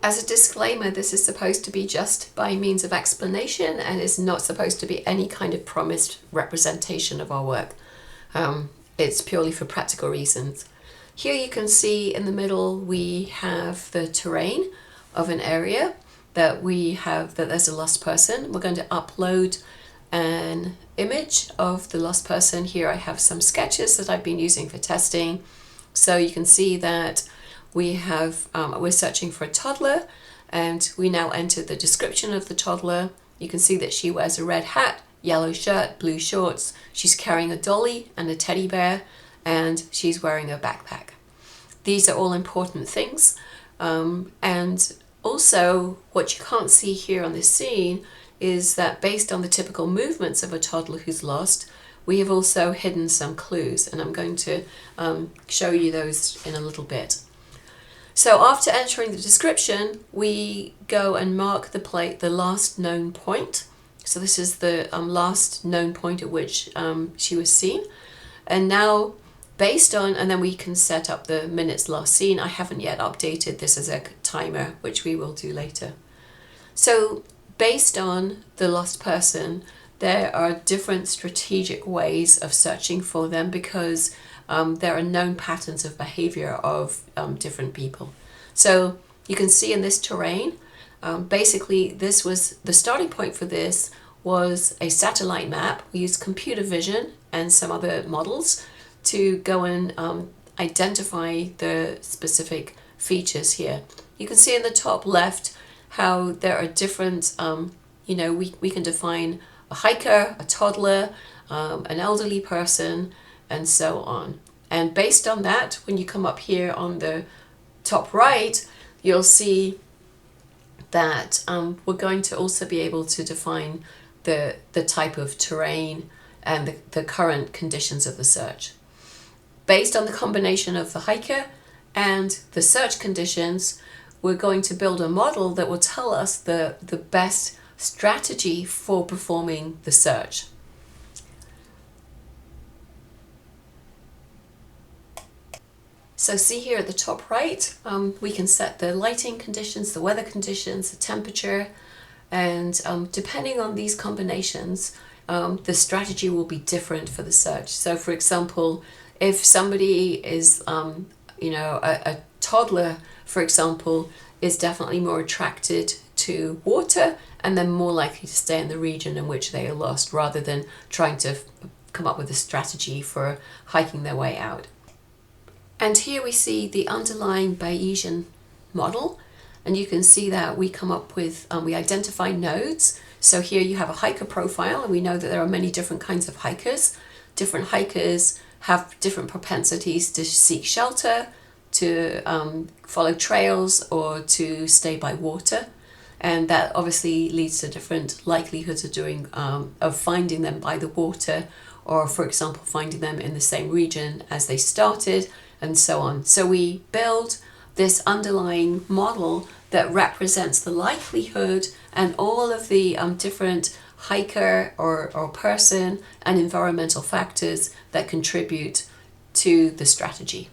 As a disclaimer, this is supposed to be just by means of explanation and is not supposed to be any kind of promised representation of our work. It's purely for practical reasons. Here you can see in the middle we have the terrain of an area that there's a lost person. We're going to upload an image of the lost person. Here I have some sketches that I've been using for testing. So you can see that we're searching for a toddler, and we now enter the description of the toddler. You can see that she wears a red hat, yellow shirt, blue shorts. She's carrying a dolly and a teddy bear, and she's wearing a backpack. These are all important things. And also what you can't see here on this scene is that based on the typical movements of a toddler who's lost, we have also hidden some clues, and I'm going to show you those in a little bit. So after entering the description, we go and mark the last known point. So this is the last known point at which she was seen. And now and then we can set up the minutes last seen. I haven't yet updated this as a timer, which we will do later. So based on the lost person, there are different strategic ways of searching for them because there are known patterns of behavior of different people. So you can see in this terrain, basically this was the starting point for this was a satellite map. We used computer vision and some other models to go and identify the specific features here. You can see in the top left how there are different, we can define a hiker, a toddler, an elderly person, and so on. And based on that, when you come up here on the top right, you'll see that we're going to also be able to define the type of terrain and the current conditions of the search. Based on the combination of the hiker and the search conditions, we're going to build a model that will tell us the best strategy for performing the search. So see here at the top right, we can set the lighting conditions, the weather conditions, the temperature, and depending on these combinations, the strategy will be different for the search. So for example, if somebody is, a toddler, for example, is definitely more attracted to water and then more likely to stay in the region in which they are lost rather than trying to come up with a strategy for hiking their way out. And here we see the underlying Bayesian model, and you can see that we come up with, we identify nodes. So here you have a hiker profile, and we know that there are many different kinds of hikers. Different hikers have different propensities to seek shelter, to follow trails, or to stay by water. And that obviously leads to different likelihoods of finding them by the water, or for example, finding them in the same region as they started, and so on. So we build this underlying model that represents the likelihood and all of the different hiker or person and environmental factors that contribute to the strategy.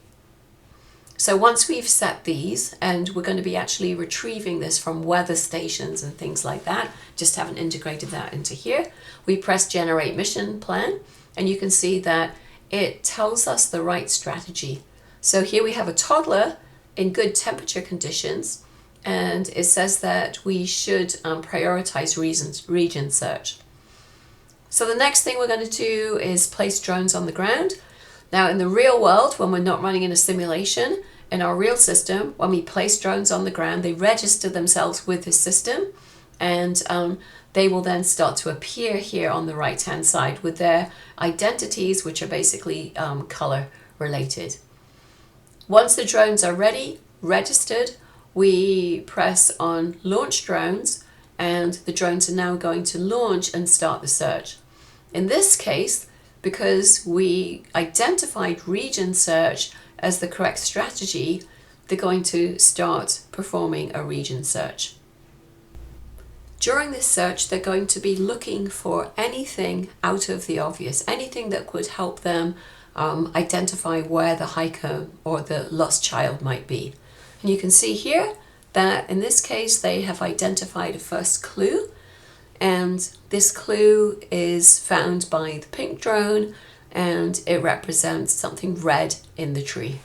So once we've set these, and we're going to be actually retrieving this from weather stations and things like that, just haven't integrated that into here, we press generate mission plan, and you can see that it tells us the right strategy. So here we have a toddler in good temperature conditions, and it says that we should prioritize region search. So the next thing we're going to do is place drones on the ground. Now in the real world, when we're not running in a simulation, in our real system, when we place drones on the ground, they register themselves with the system, and they will then start to appear here on the right hand side with their identities, which are basically color related. Once the drones are ready, registered, we press on launch drones, and the drones are now going to launch and start the search. In this case, because we identified region search as the correct strategy, they're going to start performing a region search. During this search, they're going to be looking for anything out of the obvious, anything that could help them identify where the hiker or the lost child might be. And you can see here that in this case they have identified a first clue, and this clue is found by the pink drone, and it represents something red in the tree.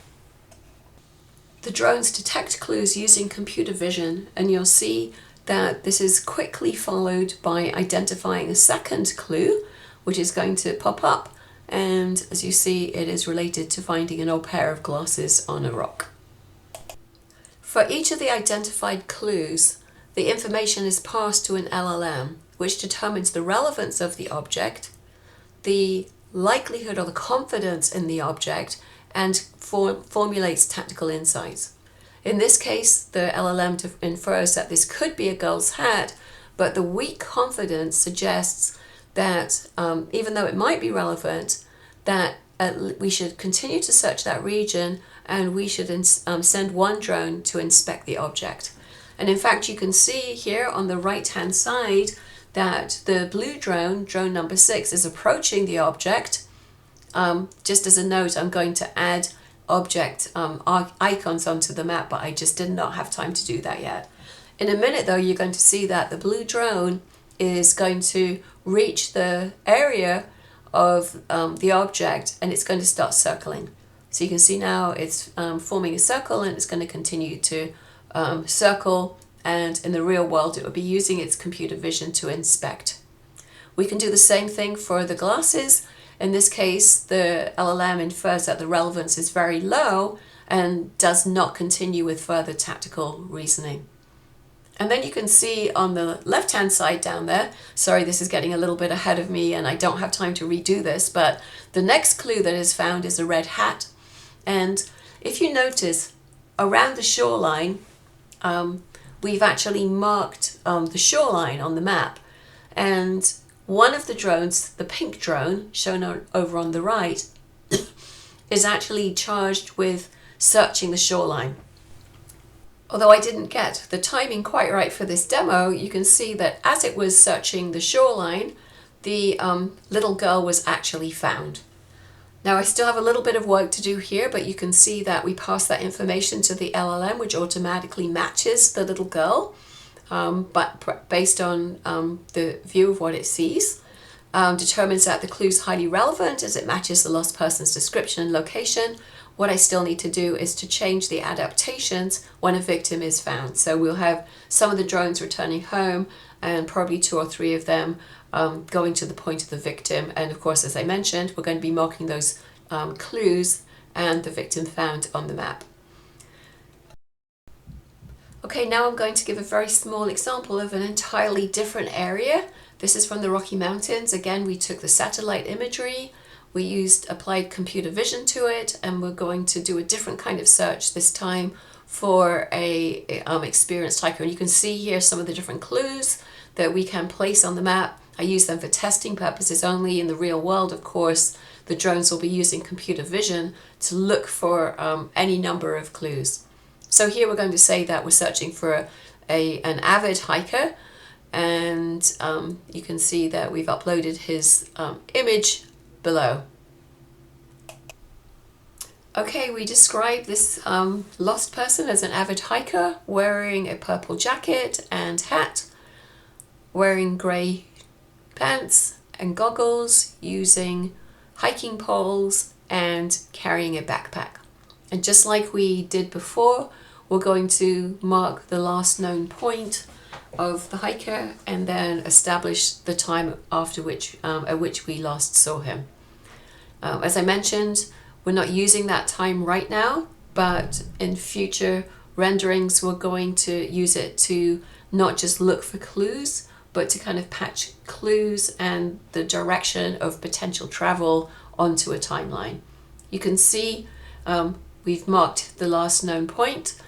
The drones detect clues using computer vision, and you'll see that this is quickly followed by identifying a second clue, which is going to pop up, and as you see, it is related to finding an old pair of glasses on a rock. For each of the identified clues, the information is passed to an LLM, which determines the relevance of the object, the likelihood or the confidence in the object, and formulates tactical insights. In this case, the LLM infers that this could be a girl's hat, but the weak confidence suggests that even though it might be relevant, that we should continue to search that region, and we should send one drone to inspect the object. And in fact, you can see here on the right-hand side that the blue drone, drone number 6, is approaching the object. Just as a note, I'm going to add object icons onto the map, but I just did not have time to do that yet. In a minute though, you're going to see that the blue drone is going to reach the area of the object, and it's going to start circling. So you can see now it's forming a circle, and it's going to continue to circle, and in the real world it will be using its computer vision to inspect. We can do the same thing for the glasses. In this case, the LLM infers that the relevance is very low and does not continue with further tactical reasoning. And then you can see on the left-hand side down there, sorry, this is getting a little bit ahead of me and I don't have time to redo this, but the next clue that is found is a red hat. And if you notice, around the shoreline, we've actually marked the shoreline on the map. And one of the drones, the pink drone, shown over on the right, is actually charged with searching the shoreline. Although I didn't get the timing quite right for this demo, you can see that as it was searching the shoreline, the little girl was actually found. Now I still have a little bit of work to do here, but you can see that we pass that information to the LLM, which automatically matches the little girl, but based on the view of what it sees, determines that the clue is highly relevant as it matches the lost person's description and location. What I still need to do is to change the adaptations when a victim is found. So we'll have some of the drones returning home, and probably 2 or 3 of them going to the point of the victim. And of course, as I mentioned, we're going to be marking those clues and the victim found on the map. Okay, now I'm going to give a very small example of an entirely different area. This is from the Rocky Mountains. Again, we took the satellite imagery, we applied computer vision to it, and we're going to do a different kind of search this time for a experienced hiker. And you can see here some of the different clues that we can place on the map. I use them for testing purposes only. In the real world, of course, the drones will be using computer vision to look for any number of clues. So here we're going to say that we're searching for an avid hiker, and you can see that we've uploaded his image below. Okay, we describe this lost person as an avid hiker wearing a purple jacket and hat, wearing grey pants and goggles, using hiking poles and carrying a backpack. And just like we did before, we're going to mark the last known point of the hiker and then establish the time after at which we last saw him. As I mentioned, we're not using that time right now, but in future renderings we're going to use it to not just look for clues, but to kind of patch clues and the direction of potential travel onto a timeline. You can see we've marked the last known point,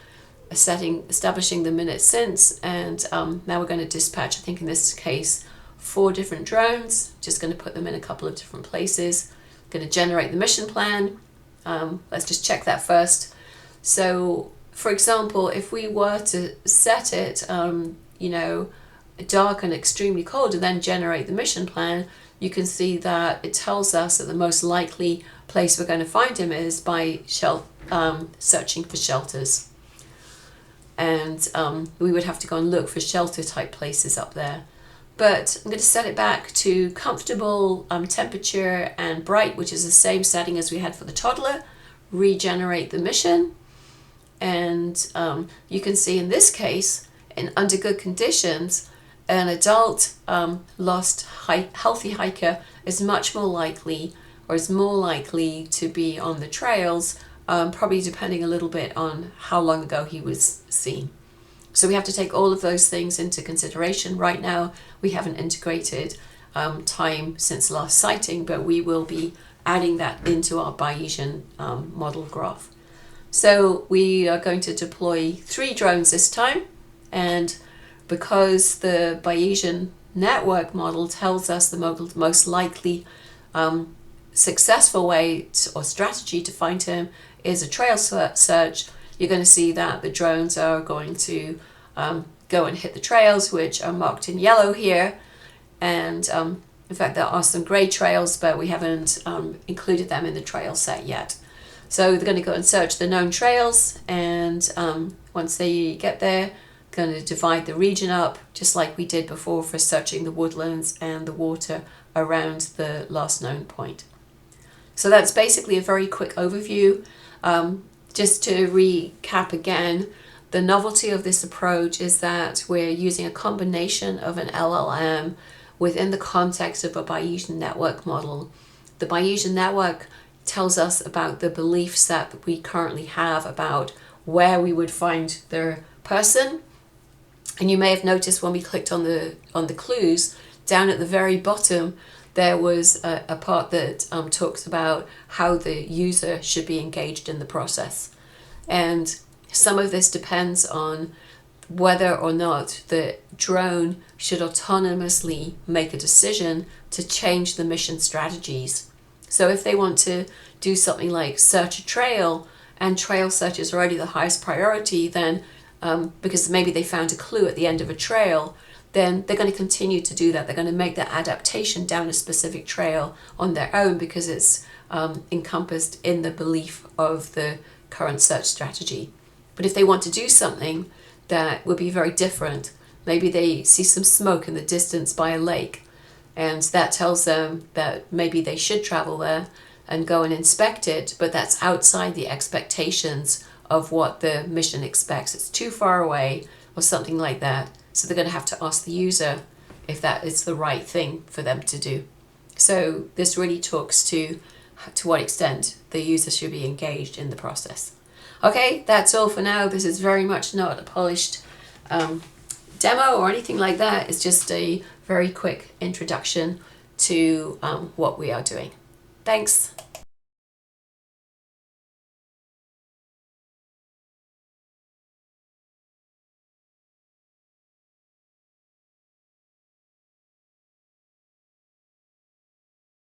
establishing the minute since, and now we're going to dispatch, I think in this case, 4 different drones. Just going to put them in a couple of different places. Going to generate the mission plan. Let's just check that first. So, for example, if we were to set it, dark and extremely cold, and then generate the mission plan, you can see that it tells us that the most likely place we're going to find him is by searching for shelters. and we would have to go and look for shelter type places up there. But I'm going to set it back to comfortable temperature and bright, which is the same setting as we had for the toddler. Regenerate the mission, and you can see in this case, under good conditions, an adult healthy hiker is much more likely, or is more likely to be on the trails, probably depending a little bit on how long ago he was seen. So we have to take all of those things into consideration. Right now, we haven't integrated time since last sighting, but we will be adding that into our Bayesian model graph. So we are going to deploy 3 drones this time, and because the Bayesian network model tells us the most likely successful way or strategy to find him is a trail search, you're going to see that the drones are going to go and hit the trails, which are marked in yellow here. And in fact, there are some grey trails, but we haven't included them in the trail set yet. So they're going to go and search the known trails, and once they get there, going to divide the region up, just like we did before for searching the woodlands and the water around the last known point. So that's basically a very quick overview. Just to recap again, the novelty of this approach is that we're using a combination of an LLM within the context of a Bayesian network model. The Bayesian network tells us about the beliefs that we currently have about where we would find the person. And you may have noticed when we clicked on the clues, down at the very bottom, there was a part that talks about how the user should be engaged in the process. And some of this depends on whether or not the drone should autonomously make a decision to change the mission strategies. So if they want to do something like search a trail, and trail search is already the highest priority, then because maybe they found a clue at the end of a trail, then they're going to continue to do that. They're going to make that adaptation down a specific trail on their own because it's encompassed in the belief of the current search strategy. But if they want to do something that would be very different, maybe they see some smoke in the distance by a lake, and that tells them that maybe they should travel there and go and inspect it, but that's outside the expectations of what the mission expects. It's too far away or something like that. So they're going to have to ask the user if that is the right thing for them to do. So this really talks to what extent the user should be engaged in the process. Okay, that's all for now. This is very much not a polished demo or anything like that. It's just a very quick introduction to what we are doing. Thanks.